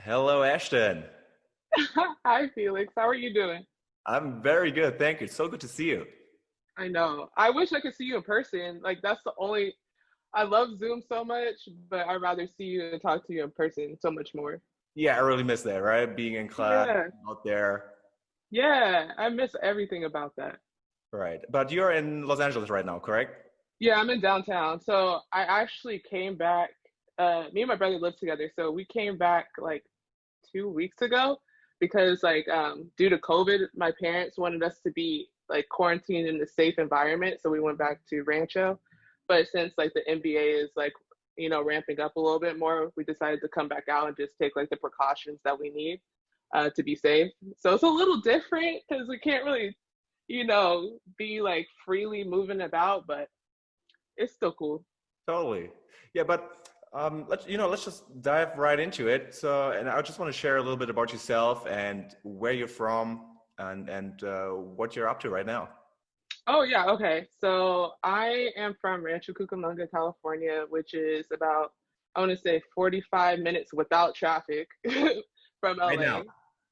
Hello, Ashton. Hi, Felix. How are you doing? I'm very good, thank you. So good to see you. I know. I wish I could see you in person. Like, that's the only. I love Zoom so much, but I'd rather see you and talk to you in person so much more. Yeah, I really miss that, right? Being in class, Yeah. out there. Yeah. I miss everything about that. Right. But you're in Los Angeles right now, correct? Yeah, I'm in downtown. So I actually came back. Me and my brother live together. So we came back like 2 weeks ago because, like, due to COVID, my parents wanted us to be like quarantined in a safe environment. So we went back to Rancho. But since like the NBA is like, ramping up a little bit more, we decided to come back out and just take like the precautions that we need to be safe. So it's a little different because we can't really, be like freely moving about, but it's still cool. Totally. Yeah, but let's just dive right into it. So, and I just want to share a little bit about yourself and where you're from and what you're up to right now. Oh yeah, okay. So I am from Rancho Cucamonga, California, which is about, I want to say, 45 minutes without traffic from Right now. LA.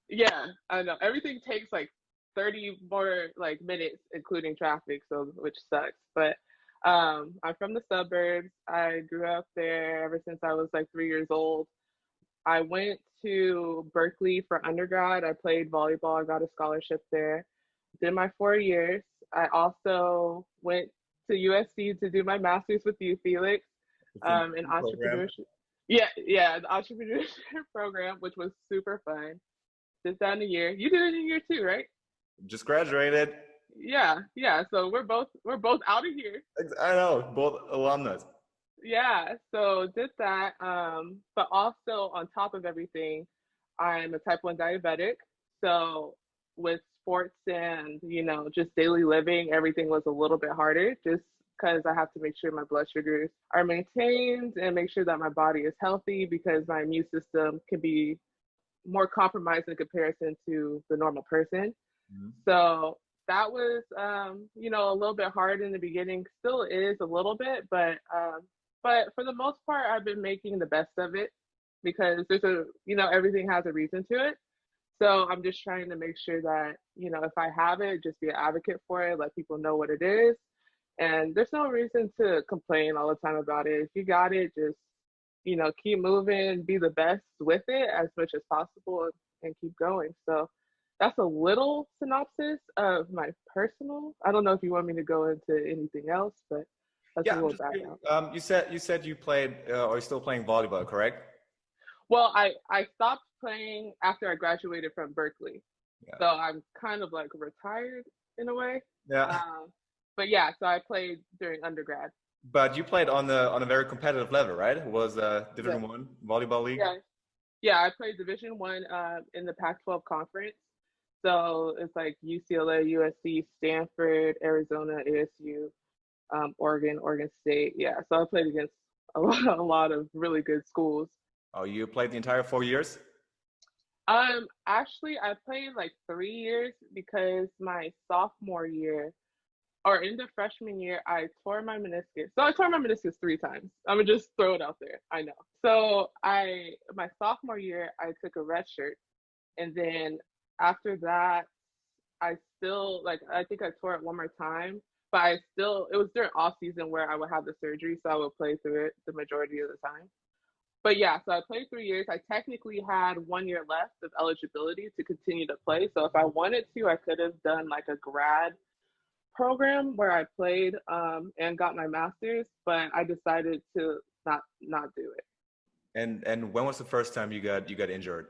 Yeah, I know. Everything takes like 30 more like minutes, including traffic, so which sucks. But I'm from the suburbs. I grew up there ever since I was like 3 years old. I went to Berkeley for undergrad. I played volleyball. I got a scholarship there. Did my 4 years. I also went to USC to do my master's with you, Felix, It's in in the program. entrepreneurship. Yeah, the entrepreneurship program, which was super fun. Did that in a year. You did it in a year too, right? Just graduated. Yeah. So we're both out of here. I know, both alumnus. Yeah, so did that. But also on top of everything, I'm a type 1 diabetic. So with sports and, just daily living, everything was a little bit harder just because I have to make sure my blood sugars are maintained and make sure that my body is healthy because my immune system can be more compromised in comparison to the normal person. Mhm. So that was, a little bit hard in the beginning. Still is a little bit, but for the most part, I've been making the best of it because everything has a reason to it. So I'm just trying to make sure that, if I have it, just be an advocate for it, let people know what it is. And there's no reason to complain all the time about it. If you got it, just, keep moving, be the best with it as much as possible and keep going. So that's a little synopsis of my personal. I don't know if you want me to go into anything else, but that's a Yeah, I'm little just curious. background. You said you played or you're still playing volleyball, correct? Well, I stopped playing after I graduated from Berkeley, Yeah. so I'm kind of like retired in a way. Yeah. Um, but yeah, so I played during undergrad. But you played on a very competitive level, right? It was Yeah, Division One volleyball league. yeah, yeah. I played Division One in the Pac-12 conference. So it's like UCLA, USC, Stanford, Arizona, ASU, Oregon, Oregon State. Yeah, so I played against a lot of really good schools. Oh, you played the entire 4 years? Actually, I played like 3 years because my sophomore year or in the freshman year, I tore my meniscus. So I tore my meniscus 3 times. I'm gonna just throw it out there. I know. So my sophomore year, I took a red shirt, and then after that, I still like I think I tore it one more time, but it was during off season where I would have the surgery, so I would play through it the majority of the time. But yeah, so I played 3 years. I technically had 1 year left of eligibility to continue to play. So if I wanted to, I could have done like a grad program where I played and got my master's, but I decided to not do it. And when was the first time you got injured?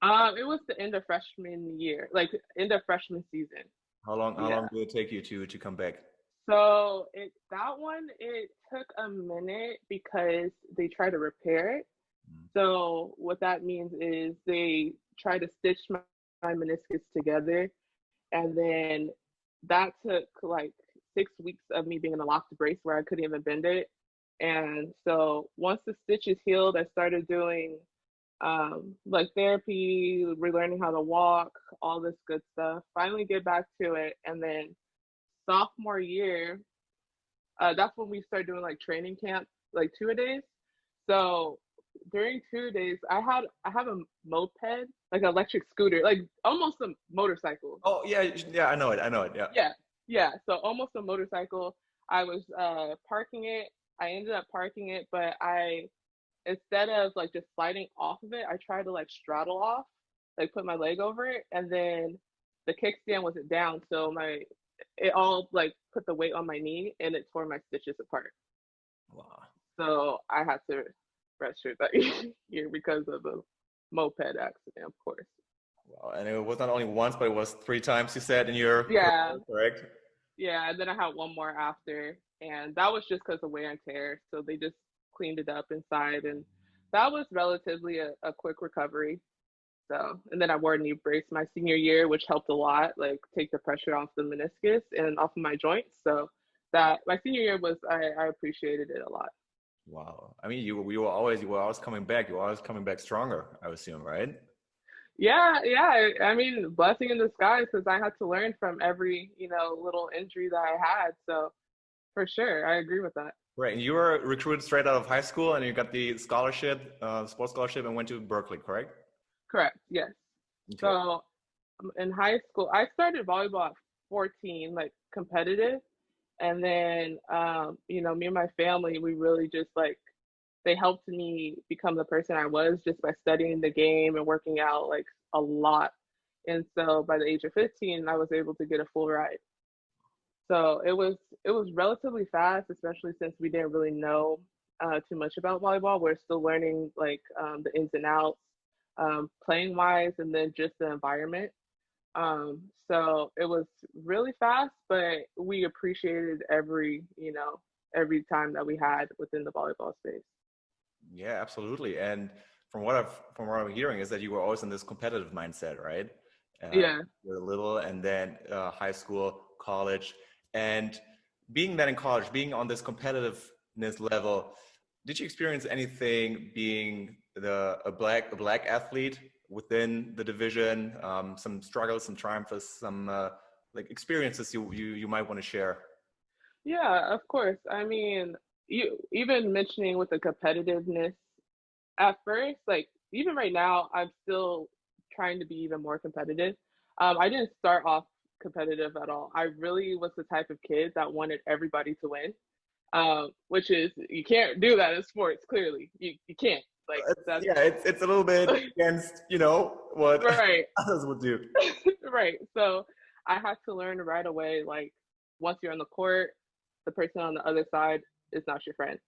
It was the end of freshman year, like end of freshman season. How long Yeah. did it take you to come back? So it took a minute because they tried to repair it. Mm. So what that means is they try to stitch my meniscus together, and then that took like 6 weeks of me being in a locked brace where I couldn't even bend it. And so once the stitches healed, I started doing like therapy, relearning how to walk, all this good stuff. Finally get back to it, and then sophomore year, that's when we started doing like training camp, like 2 a days. So during 2 days, I have a moped, like an electric scooter, like almost a motorcycle. Oh yeah, yeah, I know it. Yeah. Yeah, yeah. So almost a motorcycle. I was parking it. I ended up parking it, but I instead of like just sliding off of it, I tried to like straddle off, like put my leg over it, and then the kickstand wasn't down, so my it all like put the weight on my knee and it tore my stitches apart. Wow. So I had to redshirt that year because of a moped accident, of course. Wow. And it was not only once, but it was 3 times you said in your Yeah, career, correct? yeah. And then I had one more after, and that was just because of wear and tear. So they just cleaned it up inside, and that was relatively a quick recovery. So, and then I wore a knee brace my senior year, which helped a lot, like take the pressure off the meniscus and off of my joints. So that my senior year was, I appreciated it a lot. Wow. I mean, you were always coming back. You were always coming back stronger, I assume, right? Yeah, yeah. I mean, blessing in disguise because I had to learn from every, little injury that I had. So for sure, I agree with that. Right. And you were recruited straight out of high school and you got the scholarship, sports scholarship and went to Berkeley, correct? Correct. Yes. Okay. So in high school, I started volleyball at 14, like competitive. And then, me and my family, we really just like, they helped me become the person I was just by studying the game and working out like a lot. And so by the age of 15, I was able to get a full ride. So it was relatively fast, especially since we didn't really know too much about volleyball. We're still learning like the ins and outs, playing wise, and then just the environment. So it was really fast, but we appreciated every time that we had within the volleyball space. Yeah, absolutely. And from what I'm hearing is that you were always in this competitive mindset, right? Yeah. You're little and then high school, college. And being that in college, being on this competitiveness level, did you experience anything being a black athlete within the division? Some struggles, some triumphs, some like experiences you might want to share? Yeah, of course. I mean, you even mentioning with the competitiveness at first, like even right now, I'm still trying to be even more competitive. I didn't start off competitive at all. I really was the type of kid that wanted everybody to win, which is you can't do that in sports. Clearly, you can't. Like that's Yeah, it's a little bit against, what right, others would do. right. So I had to learn right away. Like once you're on the court, the person on the other side is not your friend.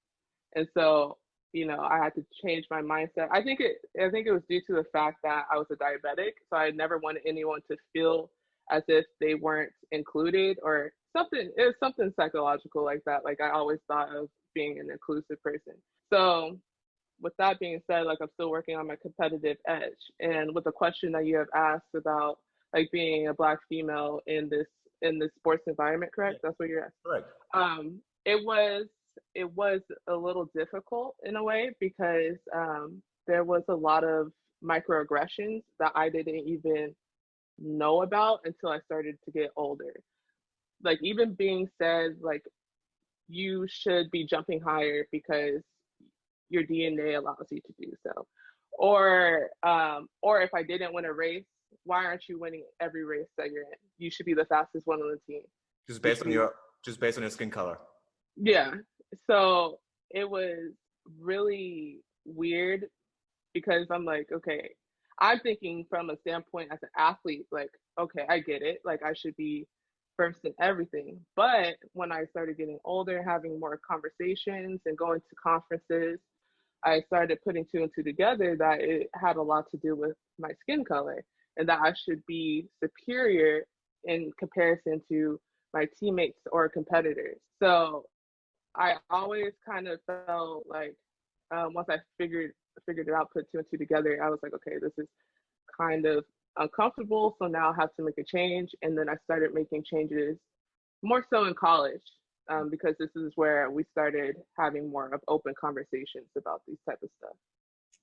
And so, I had to change my mindset. I think it was due to the fact that I was a diabetic. So I never wanted anyone to feel as if they weren't included or something. It was something psychological like that. Like I always thought of being an inclusive person. So with that being said, like I'm still working on my competitive edge. And with the question that you have asked about like being a black female in this sports environment, correct? Yeah, That's what you're asking. correct. It was a little difficult in a way because there was a lot of microaggressions that I didn't even know about until I started to get older. Like even being said, like you should be jumping higher because your DNA allows you to do so. Or if I didn't win a race, why aren't you winning every race that you're in? You should be the fastest one on the team. Just You based should on be your skin color. Yeah. So it was really weird because I'm like, okay, I'm thinking from a standpoint as an athlete, like, okay, I get it. Like, I should be first in everything. But when I started getting older, having more conversations and going to conferences, I started putting two and two together that it had a lot to do with my skin color and that I should be superior in comparison to my teammates or competitors. So I always kind of felt like once I figured it out, put two and two together, I was like, okay, this is kind of uncomfortable. So now I have to make a change. And then I started making changes more so in college because this is where we started having more of open conversations about these type of stuff.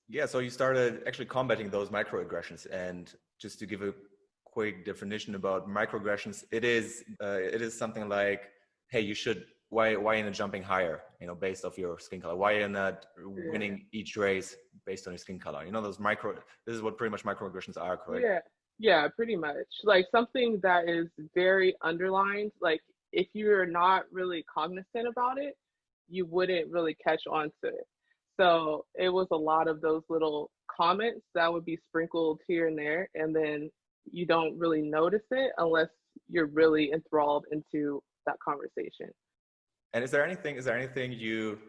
Yeah, so you started actually combating those microaggressions, and just to give a quick definition about microaggressions, it is something like, hey, you should why you're not jumping higher, based off your skin color? Why you're not winning each race based on your skin color? This is what pretty much microaggressions are, correct? Yeah, pretty much. Like something that is very underlined, like if you're not really cognizant about it, you wouldn't really catch on to it. So it was a lot of those little comments that would be sprinkled here and there, and then you don't really notice it unless you're really enthralled into that conversation. And is there anything you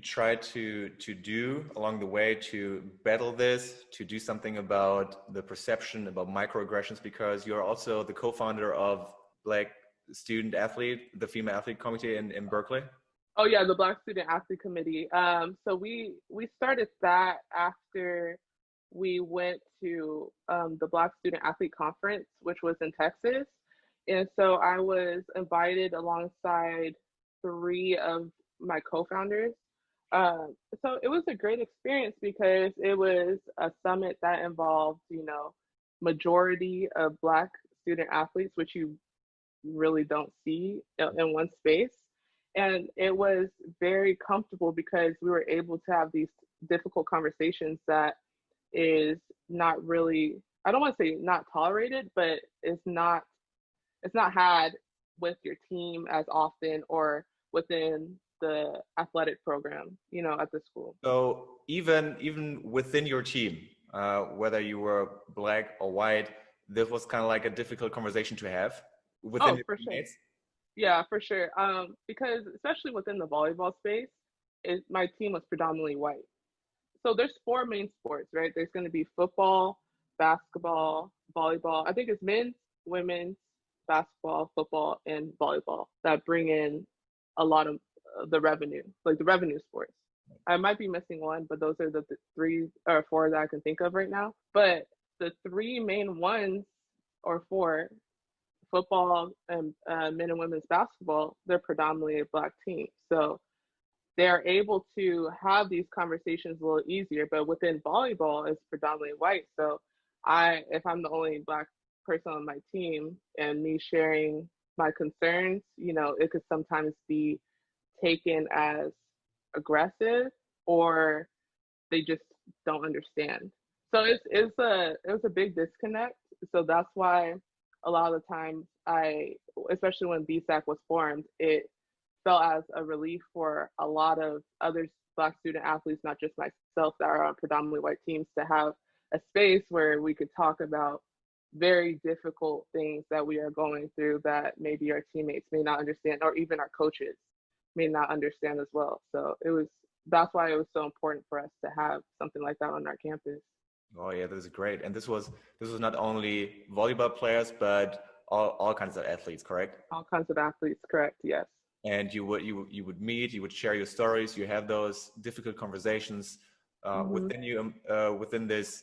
try to do along the way to battle this, to do something about the perception about microaggressions? Because you're also the co-founder of Black Student Athlete, the Female Athlete Committee in Berkeley. Oh yeah, the Black Student Athlete Committee. So we started that after we went to the Black Student Athlete Conference, which was in Texas. And so I was invited alongside 3 of my co-founders. So it was a great experience because it was a summit that involved, majority of Black student athletes, which you really don't see in one space. And it was very comfortable because we were able to have these difficult conversations that is not really, I don't want to say not tolerated, but it's not had with your team as often or within the athletic program, at the school. So even within your team, whether you were Black or white, this was kind of like a difficult conversation to have within your teammates? Sure. Yeah, for sure. Because especially within the volleyball space, my team was predominantly white. So there's 4 main sports, right? There's going to be football, basketball, volleyball. I think it's men's, women's, basketball, football, and volleyball that bring in a lot of the revenue, like the revenue sports. I might be missing one, but those are the 3 or 4 that I can think of right now. But the 3 main ones or 4, football and men and women's basketball, they're predominantly a Black team. So they're able to have these conversations a little easier, but within volleyball, it's predominantly white. So if I'm the only Black person on my team and me sharing my concerns, it could sometimes be taken as aggressive or they just don't understand. So it was a big disconnect. So that's why a lot of the times especially when BSAC was formed, it felt as a relief for a lot of other Black student athletes, not just myself, that are on predominantly white teams, to have a space where we could talk about very difficult things that we are going through that maybe our teammates may not understand, or even our coaches may not understand as well. So that's why it was so important for us to have something like that on our campus. Oh yeah, this is great. And this was not only volleyball players, but all kinds of athletes, correct? All kinds of athletes, correct? Yes. And you would meet, you would share your stories, you have those difficult conversations within this,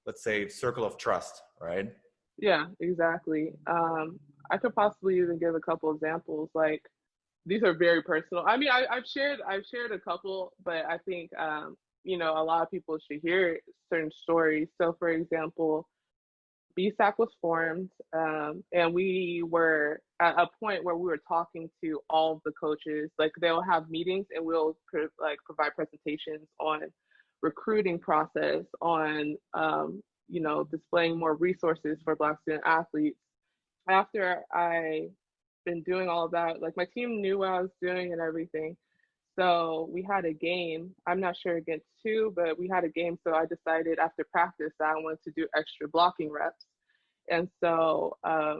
let's say, circle of trust, right? Yeah, exactly. I could possibly even give a couple examples. Like, these are very personal. I mean, I've shared a couple, but I think a lot of people should hear certain stories. So, for example, BSAC was formed, and we were at a point where we were talking to all of the coaches. Like, they'll have meetings, and we'll provide presentations on recruiting process, on displaying more resources for Black student athletes. After I been doing all of that, like, my team knew what I was doing and everything. So we had a game, I'm not sure against who, but we had a game. So I decided after practice that I wanted to do extra blocking reps. And so I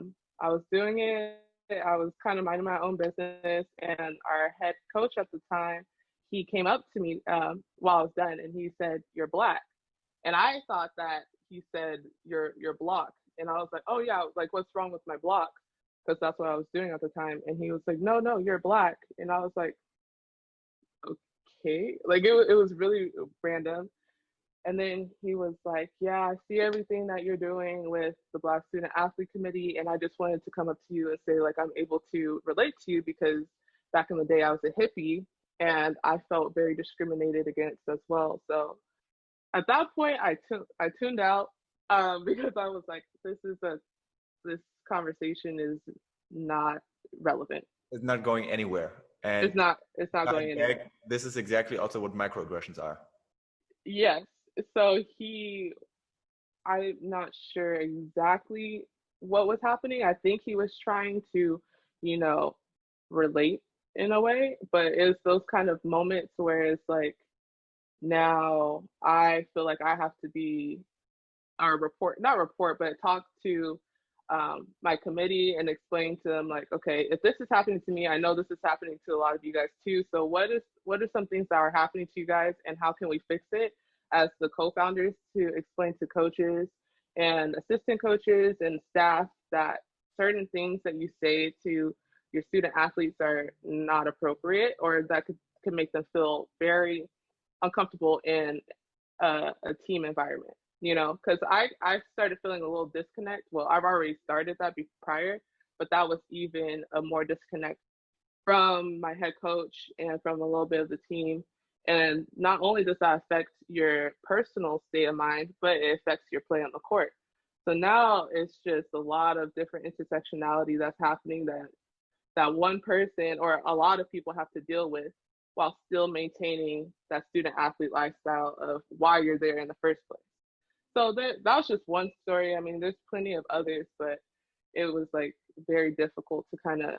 was doing it. I was kind of minding my own business. And our head coach at the time, he came up to me while I was done, and he said, "You're Black." And I thought that he said, you're blocked. And I was like, "Oh yeah, like, what's wrong with my block?" Because that's what I was doing at the time. And he was like, no, you're Black. And I was like, okay. Like, it was really random. And then he was like, "Yeah, I see everything that you're doing with the Black Student Athlete Committee. And I just wanted to come up to you and say, like, I'm able to relate to you because back in the day I was a hippie and I felt very discriminated against as well." So at that point, I tuned out because I was like, this conversation is not relevant. It's not going anywhere. And It's not going anywhere. this is exactly also what microaggressions are. Yes. So I'm not sure exactly what was happening. I think he was trying to, you know, relate in a way, but it's those kind of moments where it's like, now I feel like I have to be or not report, but talk to my committee and explain to them like, okay, if this is happening to me, I know this is happening to a lot of you guys too. So what are some things that are happening to you guys, and how can we fix it as the co-founders, to explain to coaches and assistant coaches and staff that certain things that you say to your student athletes are not appropriate, or that could make them feel very uncomfortable in a team environment, you know, because I started feeling a little disconnect. Well, I've already started that prior, but that was even a more disconnect from my head coach and from a little bit of the team. And not only does that affect your personal state of mind, but it affects your play on the court. So now it's just a lot of different intersectionality that's happening that one person or a lot of people have to deal with, while still maintaining that student athlete lifestyle of why you're there in the first place. So that was just one story. I mean, there's plenty of others, but it was like very difficult to kind of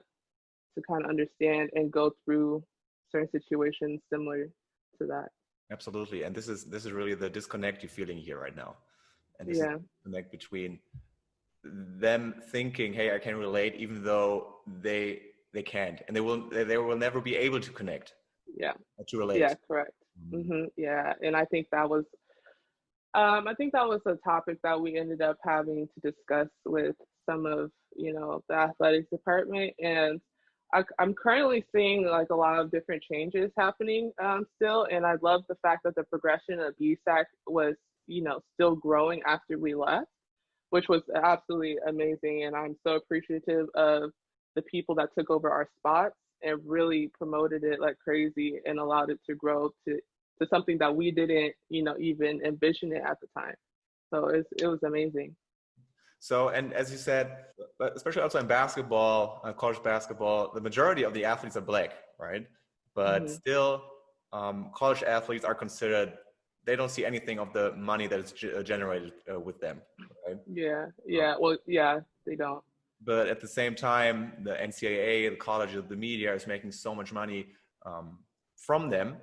understand and go through certain situations similar to that. Absolutely. And this is really the disconnect you're feeling here right now. And this is Yeah. the disconnect between them thinking, hey, I can relate, even though they can't, and they will never be able to connect. Yeah. To relate. Yeah, correct. Yeah. And I think that was a topic that we ended up having to discuss with some of, the athletics department. And I'm currently seeing like a lot of different changes happening still. And I love the fact that the progression of BSAC was, still growing after we left, which was absolutely amazing. And I'm so appreciative of the people that took over our spots and really promoted it like crazy and allowed it to grow to something that we didn't, even envision it at the time. So it was amazing. So, and as you said, especially also in basketball, college basketball, the majority of the athletes are Black, right? But still, college athletes are considered, they don't see anything of the money that is generated with them, right? Yeah. Well, yeah, they don't. But at the same time, the NCAA, the college, the media is making so much money from them.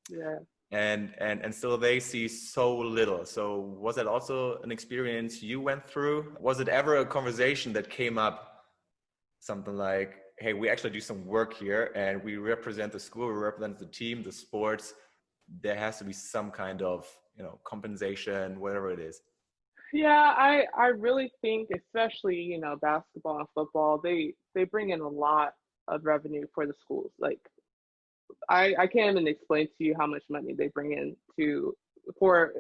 Yeah. And still they see so little. So was that also an experience you went through? Was it ever a conversation that came up, something like, hey, we actually do some work here and we represent the school, we represent the team, the sports. There has to be some kind of, compensation, whatever it is. Yeah, I really think, especially, basketball and football, they bring in a lot of revenue for the schools. Like I can't even explain to you how much money they bring in for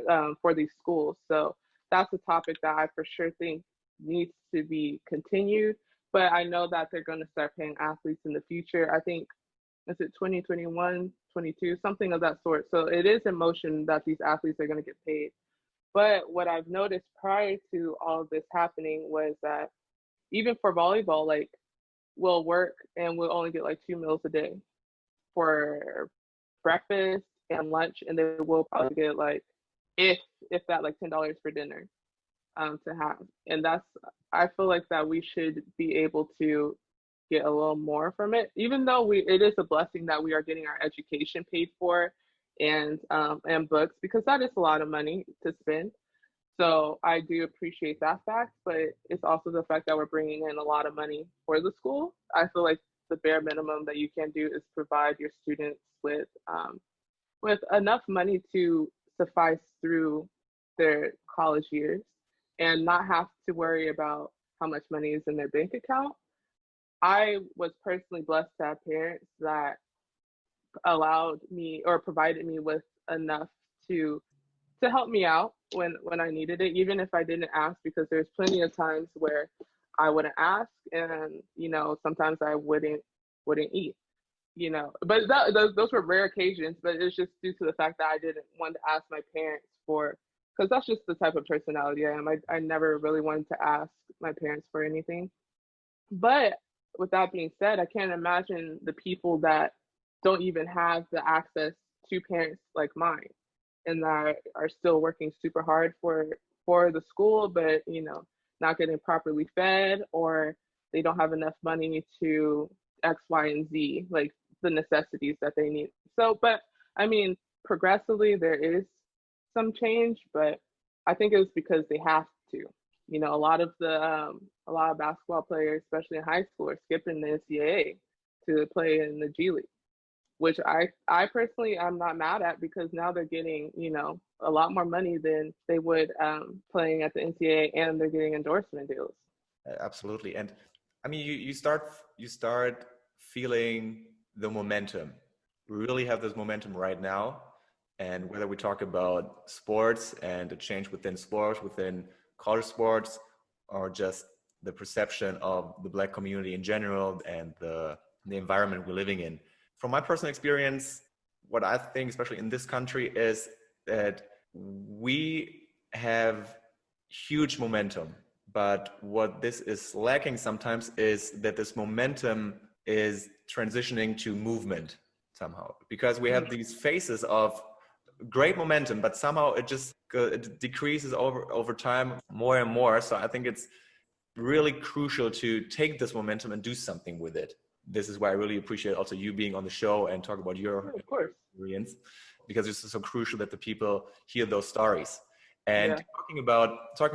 these schools. So that's a topic that I for sure think needs to be continued. But I know that they're going to start paying athletes in the future. I think, is it 2021, 22, something of that sort. So it is in motion that these athletes are going to get paid. But what I've noticed prior to all of this happening was that even for volleyball, like we'll work and we'll only get like 2 meals a day for breakfast and lunch, and then we'll probably get like if that like $10 for dinner to have. And I feel like that we should be able to get a little more from it, even though it is a blessing that we are getting our education paid for and books, because that is a lot of money to spend. So I do appreciate that fact, but it's also the fact that we're bringing in a lot of money for the school. I feel like the bare minimum that you can do is provide your students with enough money to suffice through their college years and not have to worry about how much money is in their bank account. I was personally blessed to have parents that allowed me or provided me with enough to help me out when I needed it, even if I didn't ask, because there's plenty of times where I wouldn't ask, and sometimes I wouldn't eat, but those were rare occasions. But it's just due to the fact that I didn't want to ask my parents because that's just the type of personality I am. I never really wanted to ask my parents for anything. But with that being said, I can't imagine the people that don't even have the access to parents like mine, and that are still working super hard for the school, but not getting properly fed, or they don't have enough money to X, Y, and Z, like the necessities that they need. So, but I mean, progressively there is some change, but I think it was because they have to. A lot of basketball players, especially in high school, are skipping the NCAA to play in the G League, which I personally I'm not mad at, because now they're getting a lot more money than they would playing at the NCAA, and they're getting endorsement deals. Absolutely. And I mean, you start feeling the momentum. We really have this momentum right now. And whether we talk about sports and the change within sports, within college sports, or just the perception of the Black community in general and the environment we're living in. From my personal experience, what I think, especially in this country, is that we have huge momentum. But what this is lacking sometimes is that this momentum is transitioning to movement somehow, because we have these phases of great momentum, but somehow it decreases over time more and more. So I think it's really crucial to take this momentum and do something with it. This is why I really appreciate also you being on the show and talk about your experience, because it's so crucial that the people hear those stories. And talking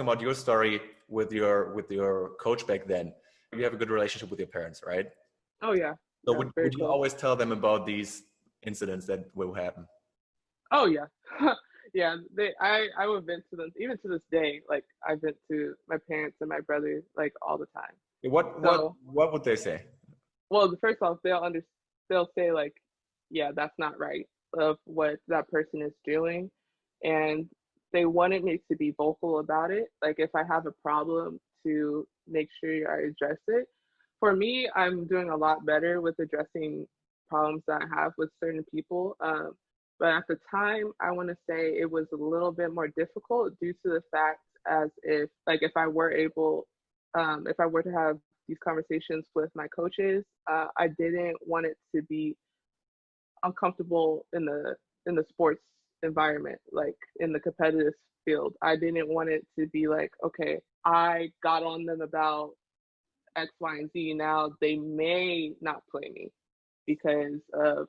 about your story with your coach back then, you have a good relationship with your parents, right? Oh yeah. So would you always tell them about these incidents that will happen? Oh yeah. Yeah, I would vent to them even to this day. Like I vent to my parents and my brother like all the time. What would they say? Well, first off, they'll say like, yeah, that's not right of what that person is doing, and they wanted me to be vocal about it. Like if I have a problem, to make sure I address it. For me, I'm doing a lot better with addressing problems that I have with certain people. But at the time, I want to say it was a little bit more difficult due to the fact as if I were able, if I were to have these conversations with my coaches, I didn't want it to be uncomfortable in the sports environment, like in the competitive field. I didn't want it to be like, okay, I got on them about X, Y, and Z. Now they may not play me because of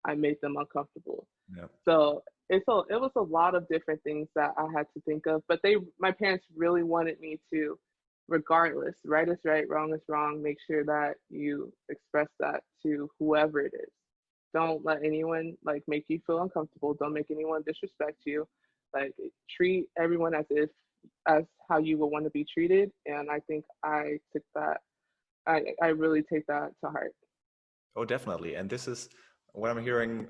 I made them uncomfortable. Yeah. So it was a lot of different things that I had to think of. But my parents really wanted me to, regardless, right is right, wrong is wrong, make sure that you express that to whoever it is. Don't let anyone like make you feel uncomfortable. Don't make anyone disrespect you. Like treat everyone as how you would want to be treated. And I think I took that. I really take that to heart. Oh, definitely. And this is what I'm hearing.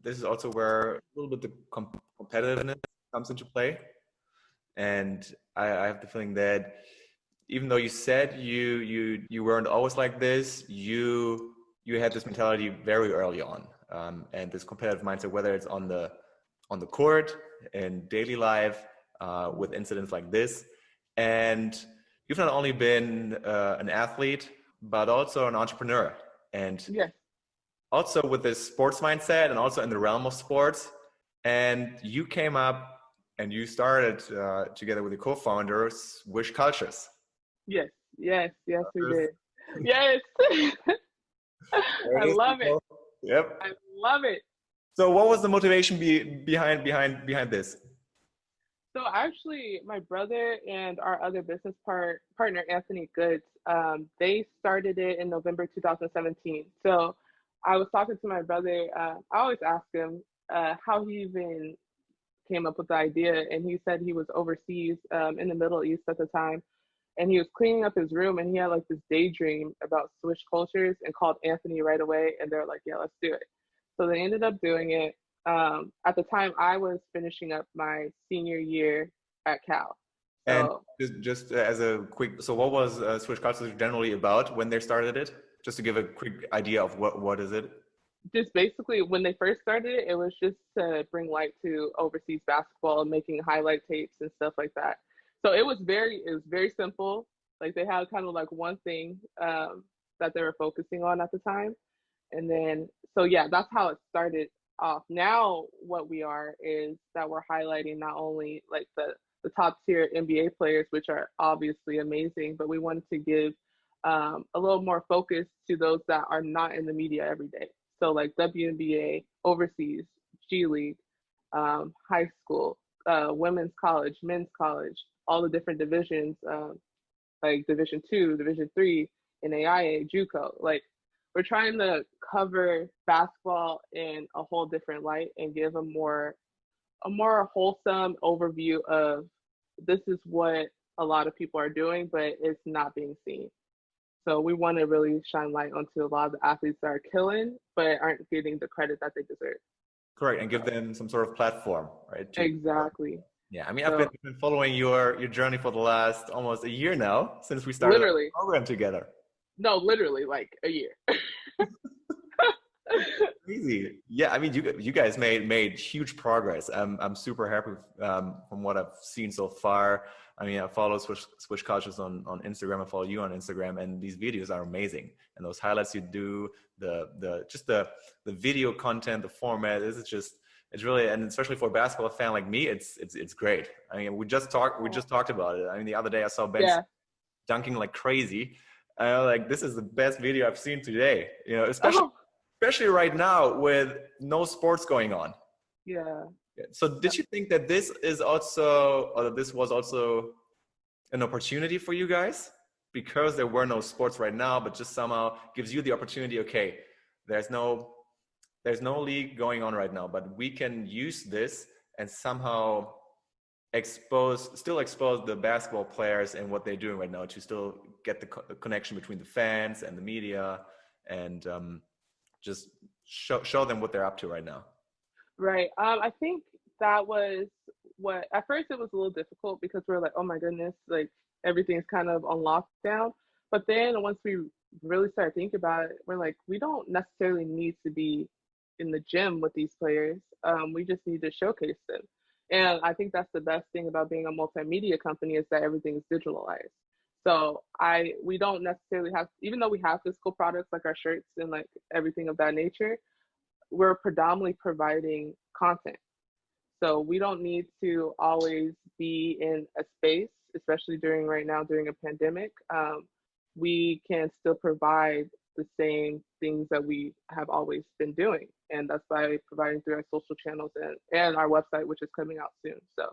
This is also where a little bit the competitiveness comes into play. And I have the feeling that even though you said you weren't always like this, you had this mentality very early on, and this competitive mindset, whether it's on the court in daily life, with incidents like this. And you've not only been an athlete, but also an entrepreneur, and Yes. also with this sports mindset, and also in the realm of sports. And you came up and you started together with the co-founders, Swish Cultures. Yes. Yes. Yes, we did. Yes. I love it. Yep. I love it. So what was the motivation behind this? So actually, my brother and our other business partner, Anthony Goods, they started it in November 2017. So I was talking to my brother. I always ask him how he even came up with the idea, and he said he was overseas in the Middle East at the time, and he was cleaning up his room, and he had like this daydream about Swish Cultures, and called Anthony right away, and they're like, yeah, let's do it. So they ended up doing it. At the time, I was finishing up my senior year at Cal. So, and just as a quick, so what was Swish Cultures generally about when they started it? Just to give a quick idea of what is it? Just basically, when they first started it, it was just to bring light to overseas basketball, making highlight tapes and stuff like that. So it was very simple. Like they had kind of like one thing that they were focusing on at the time. And then, so yeah, that's how it started off. Now, what we are is that we're highlighting not only like the top tier NBA players, which are obviously amazing, but we wanted to give a little more focus to those that are not in the media every day. So, like WNBA, overseas, G League, high school, women's college, men's college, all the different divisions, like Division Two, Division Three, NAIA, JUCO. Like we're trying to cover basketball in a whole different light and give a more wholesome overview of this is what a lot of people are doing, but it's not being seen. So we want to really shine light onto a lot of the athletes that are killing, but aren't getting the credit that they deserve. Correct, and give them some sort of platform, right? Exactly. Yeah, I mean, I've So been following your journey for the last almost a year now since we started our literally, program together. no, literally like a year. Crazy. Yeah, I mean, you guys made huge progress. I'm super happy from what I've seen so far. I mean, I follow Swish Cultures on Instagram. I follow you on Instagram, and these videos are amazing. And those highlights you do, the video content, the format, this is just it's really, and especially for a basketball fan like me, it's great. I mean, we just talked about it. I mean, the other day I saw Ben Yeah. dunking like crazy. Like this is the best video I've seen today. You know, Oh, especially right now with no sports going on. yeah. So did you think that this is also, or that this was also an opportunity for you guys? Because there were no sports right now, but just somehow gives you the opportunity, okay, there's no league going on right now, but we can use this and somehow still expose the basketball players and what they're doing right now to still get the connection between the fans and the media and just show them what they're up to right now. Right. I think that was what at first it was a little difficult because we are like, oh my goodness, like everything's kind of on lockdown. But then once we really started thinking about it, we're like, we don't necessarily need to be in the gym with these players. We just need to showcase them. And I think that's the best thing about being a multimedia company is that everything is digitalized. So we don't necessarily have, even though we have physical products like our shirts and like everything of that nature, we're predominantly providing content. So we don't need to always be in a space, especially right now during a pandemic. We can still provide the same things that we have always been doing. And that's by providing through our social channels and our website, which is coming out soon. So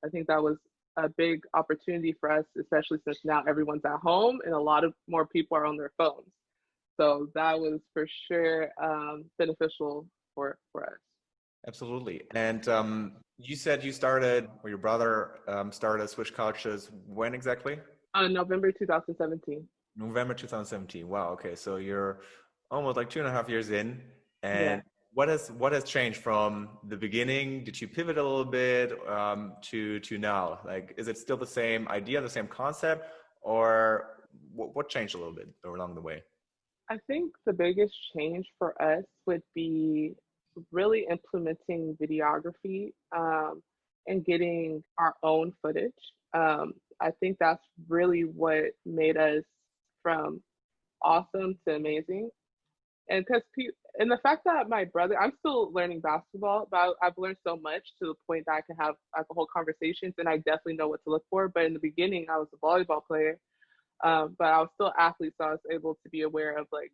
I think that was a big opportunity for us, especially since now everyone's at home and a lot of more people are on their phones. So that was for sure beneficial for us. Absolutely. And you said you started, or your brother started Swish Cultures when exactly? November 2017. November 2017. Wow. Okay. So you're almost like 2.5 years in. Yeah. And what has changed from the beginning? Did you pivot a little bit to now? Like, is it still the same idea, the same concept, or what changed a little bit along the way? I think the biggest change for us would be really implementing videography and getting our own footage. I think that's really what made us from awesome to amazing. And and the fact that my brother, I'm still learning basketball, but I've learned so much to the point that I can have like a whole conversations and I definitely know what to look for. But in the beginning, I was a volleyball player, but I was still an athlete, so I was able to be aware of like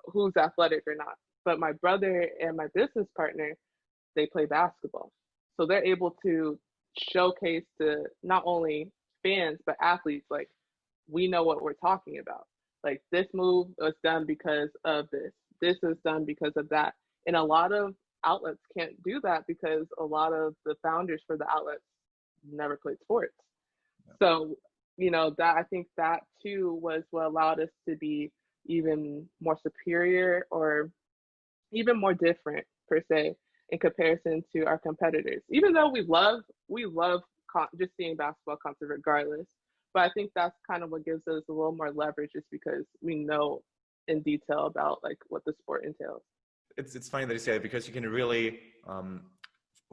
who's athletic or not. But my brother and my business partner, they play basketball. So they're able to showcase to not only fans, but athletes, like, we know what we're talking about. Like, this move was done because of this. This is done because of that. And a lot of outlets can't do that because a lot of the founders for the outlets never played sports. So, that I think that too was what allowed us to be even more superior or even more different per se in comparison to our competitors. Even though we love just seeing basketball content regardless, but I think that's kind of what gives us a little more leverage, is because we know in detail about like what the sport entails. It's funny that you say it because you can really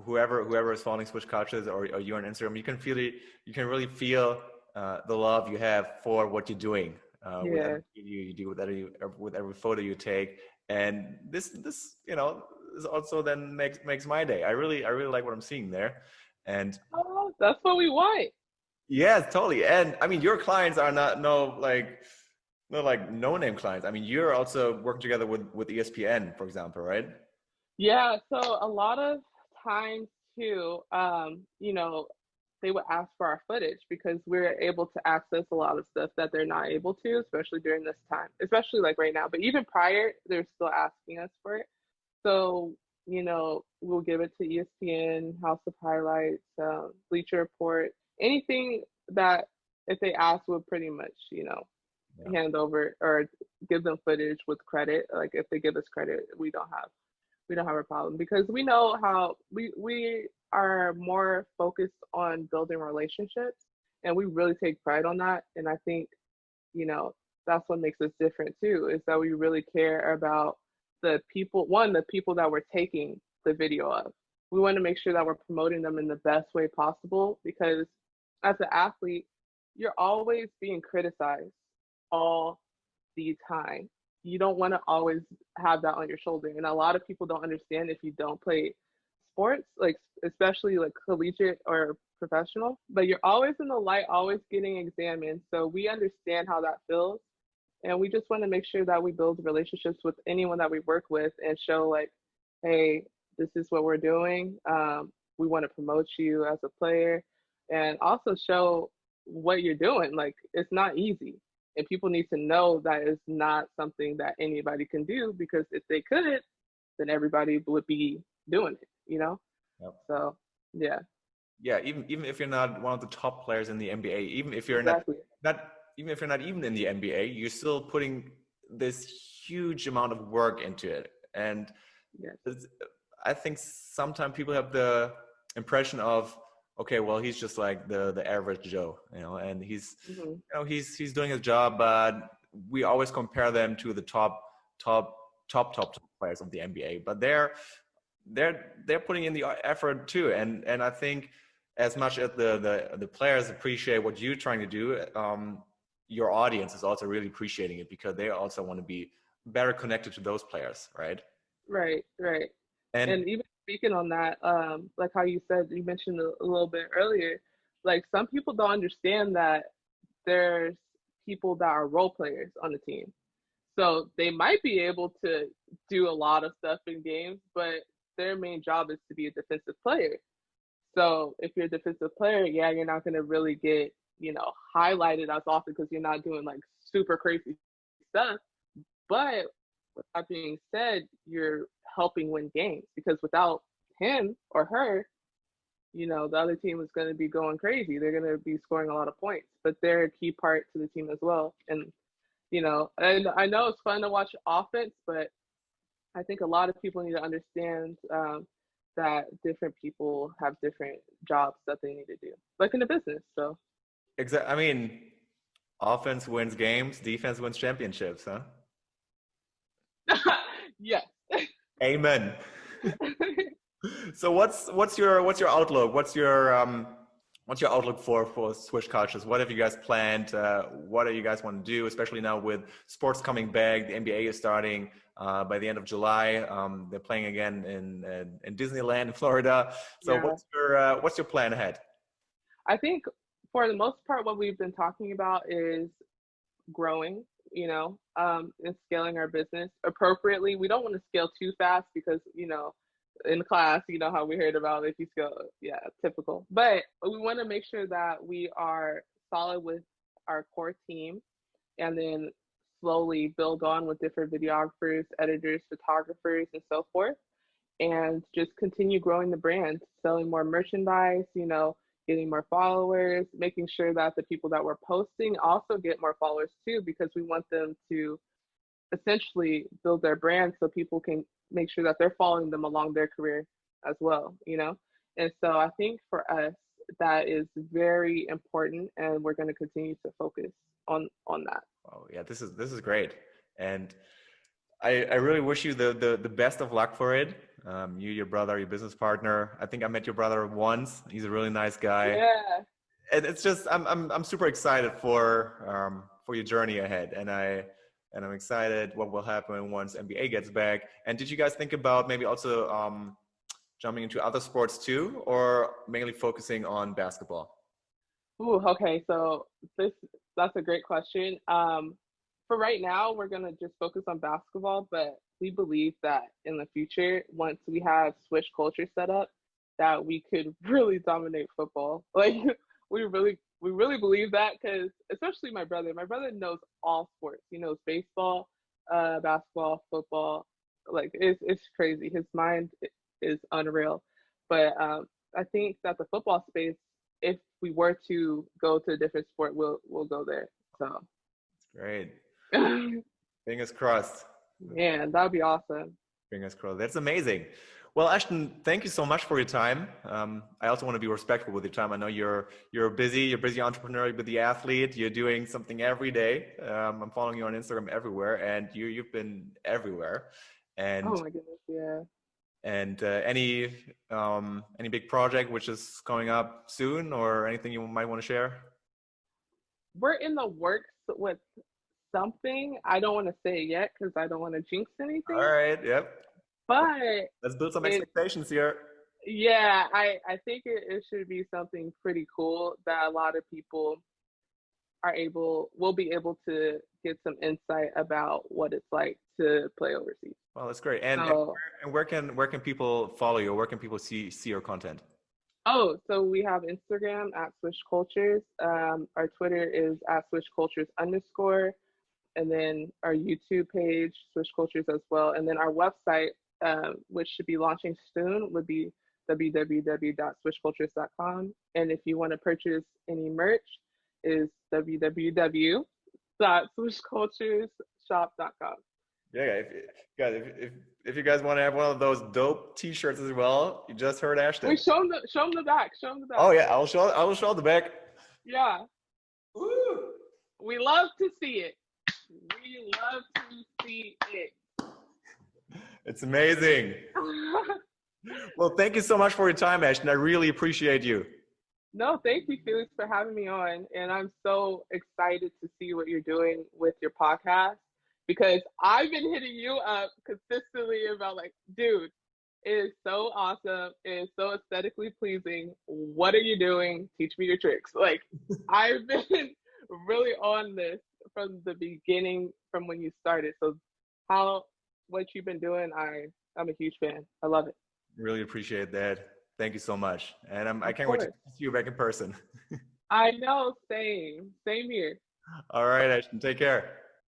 whoever is following Swish Cultures or you on Instagram, you can really feel the love you have for what you're doing with Yeah. every video you do, with every photo you take. And this this also then makes my day. I really like what I'm seeing there. And Oh, that's what we want. yeah, totally. And I mean, your clients are not no like no name clients. I mean, you're also working together with ESPN, for example, right? Yeah, so a lot of times too, they would ask for our footage because we're able to access a lot of stuff that they're not able to, especially during this time, especially like right now. But even prior, they're still asking us for it. So, we'll give it to ESPN, House of Highlights, Bleacher Report, anything that if they ask, we'll pretty much, Yeah. hand over or give them footage with credit. Like if they give us credit, we don't have a problem because we know how we are more focused on building relationships and we really take pride on that. And I think, you know, that's what makes us different too, is that we really care about the people that we're taking the video of. We want to make sure that we're promoting them in the best way possible because as an athlete, you're always being criticized all the time. You don't want to always have that on your shoulder. And a lot of people don't understand if you don't play sports, like especially like collegiate or professional, but you're always in the light, always getting examined. So we understand how that feels. And we just want to make sure that we build relationships with anyone that we work with and show like, hey, this is what we're doing. We want to promote you as a player and also show what you're doing. Like it's not easy. And people need to know that it's not something that anybody can do because if they could, then everybody would be doing it. Yep. So yeah. Yeah, even if you're not one of the top players in the NBA, even if you're Exactly. not even if you're not even in the NBA, you're still putting this huge amount of work into it. And Yes. I think sometimes people have the impression of, okay, well, he's just like the average Joe, and Hmm. he's doing his job, but we always compare them to the top players of the NBA. But they're putting in the effort too, and I think as much as the players appreciate what you're trying to do, your audience is also really appreciating it because they also want to be better connected to those players, right? Right, right. And And even speaking on that, like how you mentioned a little bit earlier, like some people don't understand that there's people that are role players on the team. So they might be able to do a lot of stuff in games, but their main job is to be a defensive player. So if you're a defensive player, yeah, you're not going to really get, highlighted as often because you're not doing like super crazy stuff. But with that being said, you're helping win games because without him or her, the other team is going to be going crazy. They're going to be scoring a lot of points, but they're a key part to the team as well. And, and I know it's fun to watch offense, but I think a lot of people need to understand that different people have different jobs that they need to do, like in the business. So, I mean, offense wins games, defense wins championships, huh? yes. Amen. So what's your outlook? What's your outlook for Swish Cultures? What have you guys planned? What do you guys want to do? Especially now with sports coming back, the NBA is starting by the end of July. They're playing again in Disneyland in Florida. So Yeah. what's your plan ahead? I think for the most part, what we've been talking about is growing, and scaling our business appropriately. We don't want to scale too fast because, in class, you know how we heard about if you scale, yeah, typical. But we want to make sure that we are solid with our core team and then slowly build on with different videographers, editors, photographers, and so forth and just continue growing the brand, selling more merchandise, getting more followers, making sure that the people that we're posting also get more followers too, because we want them to essentially build their brand so people can make sure that they're following them along their career as well. And so I think for us, that is very important and we're going to continue to focus on that. Oh yeah, this is great. And I really wish you the best of luck for it. You, your brother, your business partner. I think I met your brother once. He's a really nice guy, Yeah. and it's just I'm super excited for your journey ahead. And and I'm excited what will happen once NBA gets back. And did you guys think about maybe also jumping into other sports too, or mainly focusing on basketball? Ooh, okay, so that's a great question. For right now, we're gonna just focus on basketball, but we believe that in the future, once we have Swish Culture set up, that we could really dominate football. Like we really believe that because especially my brother knows all sports. He knows baseball, basketball, football. Like it's crazy. His mind is unreal. But I think that the football space, if we were to go to a different sport, we'll go there. So Great. man, Fingers crossed. that would be awesome. Fingers crossed. That's amazing. Well, Ashton, thank you so much for your time. I also want to be respectful with your time. I know you're a busy entrepreneur, you're a busy athlete. You're doing something every day. I'm following you on Instagram everywhere, and you've been everywhere. Oh And my goodness, yeah. any big project which is coming up soon, or anything you might want to share? We're in the works with something. I don't want to say it yet because I don't want to jinx All anything. right. Yep. But Let's build some it, expectations here. yeah, I think it should be something pretty cool that a lot of people will be able to get some insight about what it's like to play overseas. Well, that's great. So, Where can people follow you? Where can people see your content? so we have Instagram at Swish Cultures. Our Twitter is at Swish Cultures _, and then our YouTube page, Swish Cultures as well. And then our website, which should be launching soon, would be www.swishcultures.com. And if you want to purchase any merch, is www.swishculturesshop.com. Yeah, if you guys want to have one of those dope T-shirts as well, you just heard Ashton. Wait, show them the back. Show them the back. Oh yeah, I will show the back. Yeah. Woo! We love to see it. We love to see it. It's amazing. Well, thank you so much for your time, Ashton. I really appreciate you. No, thank you, Felix, for having me on. And I'm so excited to see what you're doing with your podcast because I've been hitting you up consistently about like, dude, it is so awesome. It is so aesthetically pleasing. What are you doing? Teach me your tricks. Like, I've been really on this from the beginning, from when you started. So what you've been doing, I'm a huge fan. I love it. Really appreciate that. Thank you so much. And I can't wait Of to course. see you back in person. I know, same here. All right, Ashton, take care.